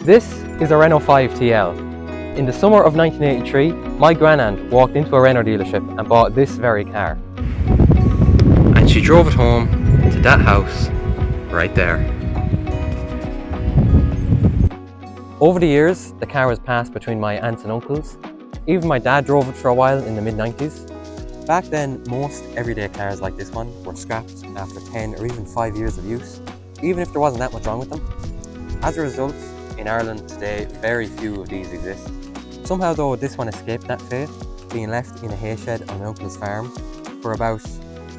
This is a Renault 5 TL. In the summer of 1983, my grandaunt walked into a Renault dealership and bought this very car. And she drove it home to that house right there. Over the years, the car was passed between my aunts and uncles. Even my dad drove it for a while in the mid-90s. Back then, most everyday cars like this one were scrapped after 10 or even 5 years of use, even if there wasn't that much wrong with them. As a result, in Ireland today, very few of these exist. Somehow though, this one escaped that fate, being left in a hay shed on my uncle's farm for about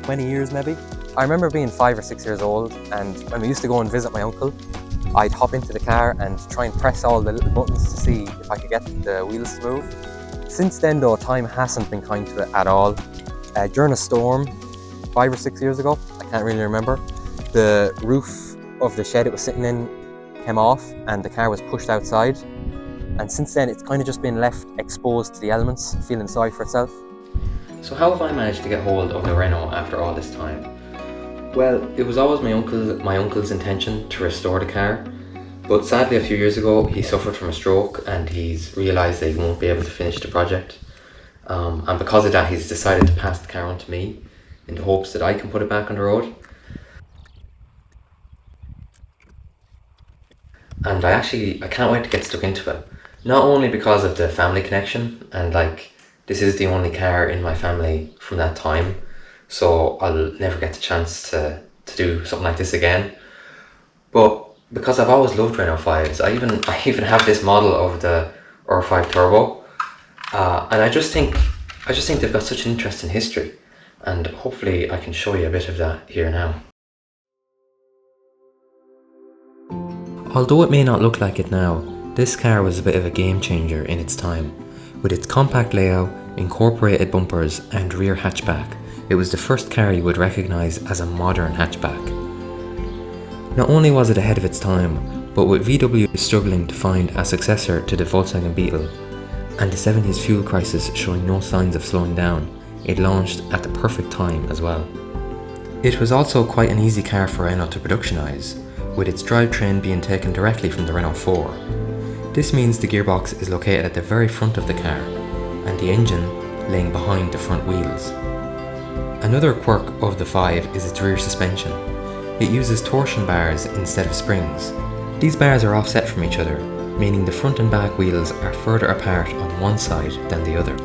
20 years maybe. I remember being 5 or 6 years old, and when we used to go and visit my uncle, I'd hop into the car and try and press all the little buttons to see if I could get the wheels to move. Since then though, time hasn't been kind to it at all. During a storm 5 or 6 years ago, I can't really remember, the roof of the shed it was sitting in came off and the car was pushed outside. And since then, it's kind of just been left exposed to the elements, feeling sorry for itself. So how have I managed to get hold of the Renault after all this time? Well, it was always my uncle's intention to restore the car, but sadly a few years ago he suffered from a stroke and he's realised that he won't be able to finish the project. And because of that, he's decided to pass the car on to me in the hopes that I can put it back on the road. And I can't wait to get stuck into it. Not only because of the family connection, and this is the only car in my family from that time, so I'll never get the chance to do something like this again, but because I've always loved Renault 5s. I even have this model of the R5 Turbo, and I just think they've got such an interesting history, and hopefully I can show you a bit of that here now. Although it may not look like it now, this car was a bit of a game changer in its time. With its compact layout, incorporated bumpers and rear hatchback, it was the first car you would recognise as a modern hatchback. Not only was it ahead of its time, but with VW struggling to find a successor to the Volkswagen Beetle, and the 70s fuel crisis showing no signs of slowing down, it launched at the perfect time as well. It was also quite an easy car for Renault to productionise, with its drivetrain being taken directly from the Renault 4. This means the gearbox is located at the very front of the car, and the engine laying behind the front wheels. Another quirk of the 5 is its rear suspension. It uses torsion bars instead of springs. These bars are offset from each other, meaning the front and back wheels are further apart on one side than the other.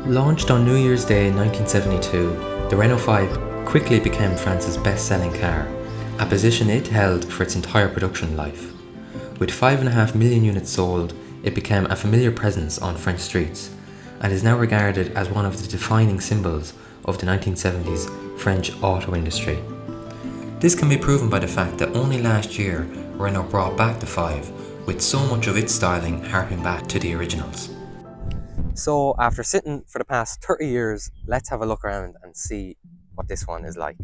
Launched on New Year's Day 1972, the Renault 5 quickly became France's best-selling car, a position it held for its entire production life. With 5.5 million units sold, it became a familiar presence on French streets, and is now regarded as one of the defining symbols of the 1970s French auto industry. This can be proven by the fact that only last year Renault brought back the 5, with so much of its styling harping back to the originals. So after sitting for the past 30 years, let's have a look around and see what this one is like.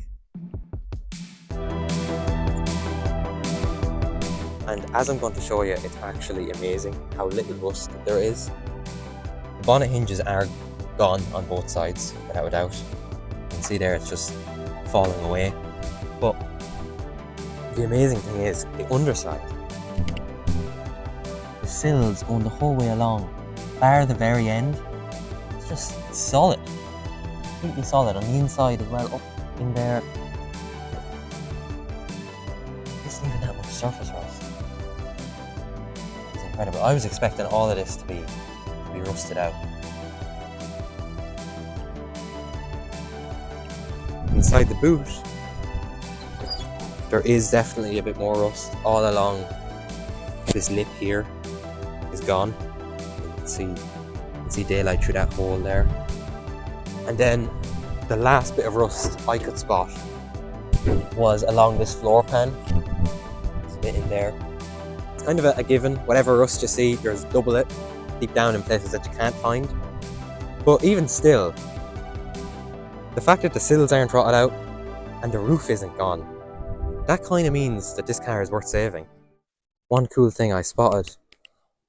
And as I'm going to show you, it's actually amazing how little rust there is. The bonnet hinges are gone on both sides, without a doubt. You can see there it's just falling away. But the amazing thing is the underside. The sills going the whole way along, bar the very end. It's just solid, completely solid on the inside as well, up in there. There isn't even that much surface rust. It's incredible. I was expecting all of this to be rusted out. Inside the boot, there is definitely a bit more rust all along. This lip here is gone. You can see daylight through that hole there. And then the last bit of rust I could spot was along this floor pan. There's a bit in there. It's kind of a given. Whatever rust you see, there's double it deep down in places that you can't find. But even still, the fact that the sills aren't rotted out and the roof isn't gone, that kind of means that this car is worth saving. One cool thing I spotted,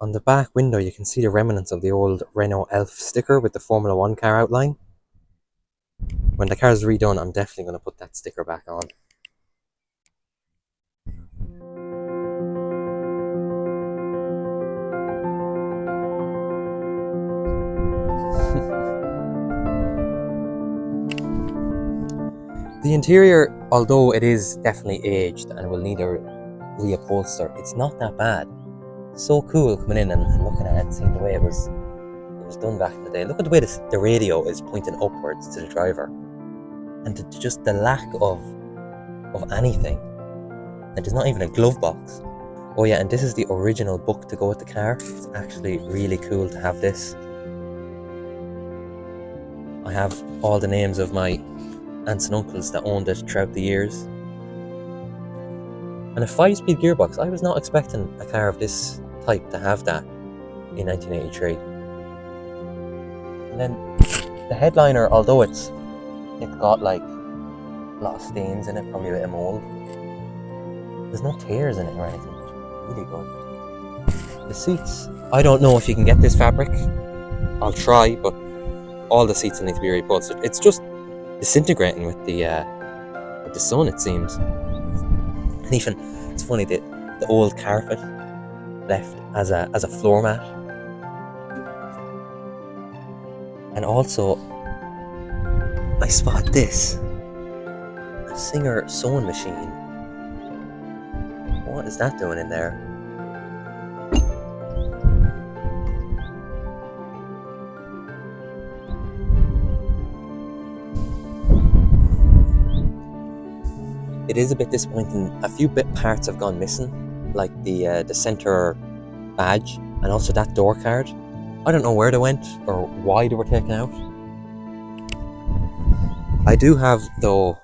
on the back window you can see the remnants of the old Renault Elf sticker with the Formula 1 car outline. When the car is redone, I'm definitely going to put that sticker back on. The interior, although it is definitely aged and will need a reupholster, it's not that bad. So cool coming in and looking at it, seeing the way it was done back in the day. Look at the way the radio is pointing upwards to the driver, and just the lack of anything. And there's not even a glove box. Oh yeah, and this is the original book to go with the car. It's actually really cool to have this. I have all the names of my aunts and uncles that owned it throughout the years. And a 5-speed gearbox. I was not expecting a car of this type to have that in 1983. And then the headliner, although it's got like a lot of stains in it, probably a bit of mold, there's no tears in it or anything. Really good. The seats, I don't know if you can get this fabric. I'll try, but all the seats need to be reupholstered. It's just disintegrating with the sun, it seems. And even, it's funny, the old carpet left as a floor mat. And also, I spotted this, a Singer sewing machine. What is that doing in there? It is a bit disappointing. A few parts have gone missing, like the center badge and also that door card. I don't know where they went or why they were taken out. I do have, though,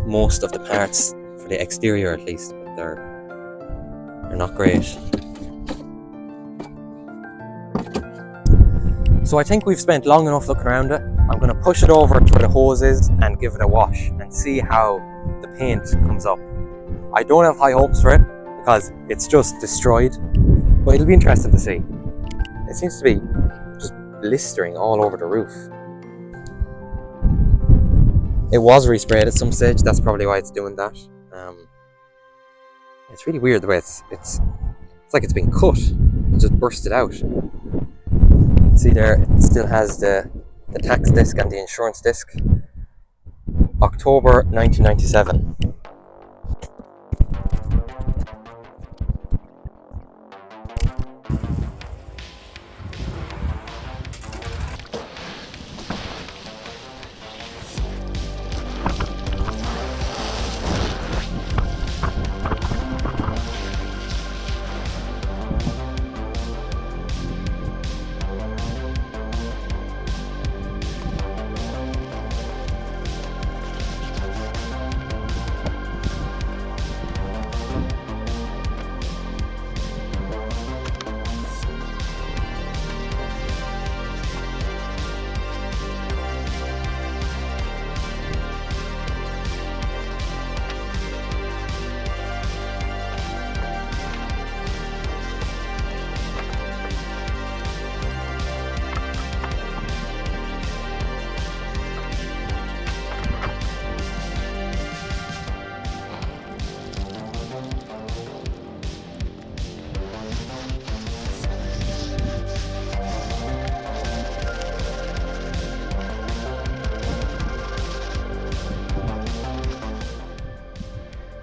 most of the parts for the exterior at least, but they're not great. So I think we've spent long enough looking around it. I'm going to push it over to where the hose is and give it a wash and see how the paint comes up. I don't have high hopes for it because it's just destroyed, but it'll be interesting to see. It seems to be just blistering all over the roof. It was resprayed at some stage, that's probably why it's doing that. It's really weird the way it's like it's been cut and just bursted out. You can see there, it still has the tax disc and the insurance disc. October 1997.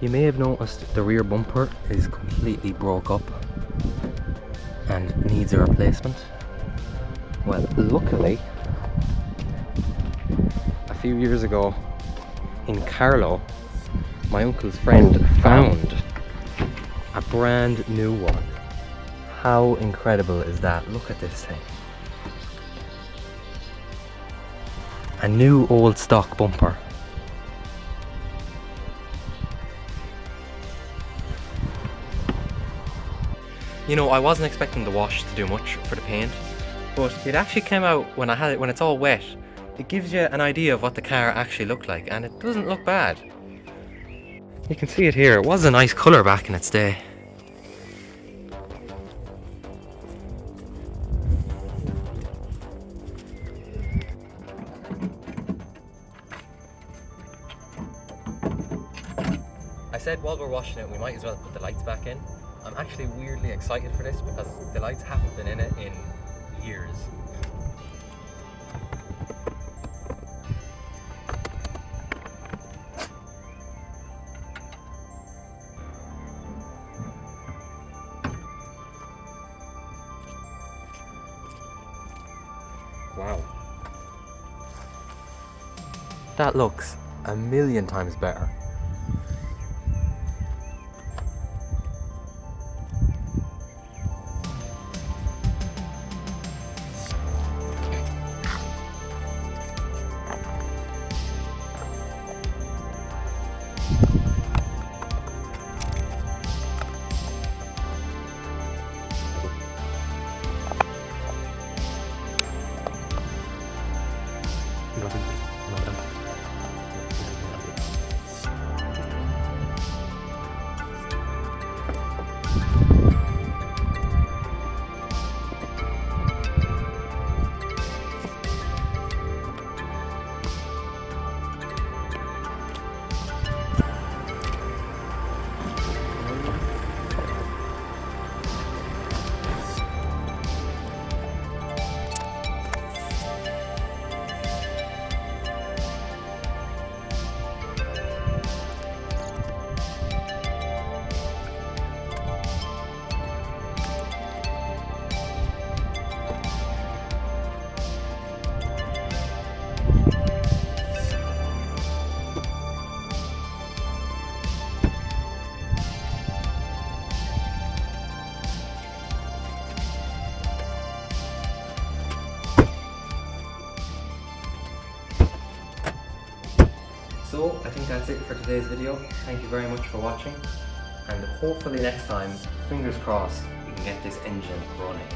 You may have noticed the rear bumper is completely broke up and needs a replacement. Well, luckily, a few years ago in Carlow, my uncle's friend found a brand new one. How incredible is that? Look at this thing. A new old stock bumper. You know, I wasn't expecting the wash to do much for the paint, but it actually came out when it's all wet. It gives you an idea of what the car actually looked like, and it doesn't look bad. You can see it here. It was a nice colour back in its day. I said while we're washing it, we might as well put the lights back in. I'm actually weirdly excited for this because the lights haven't been in it in years. That looks a million times better. So I think that's it for today's video. Thank you very much for watching, and hopefully next time, fingers crossed, we can get this engine running.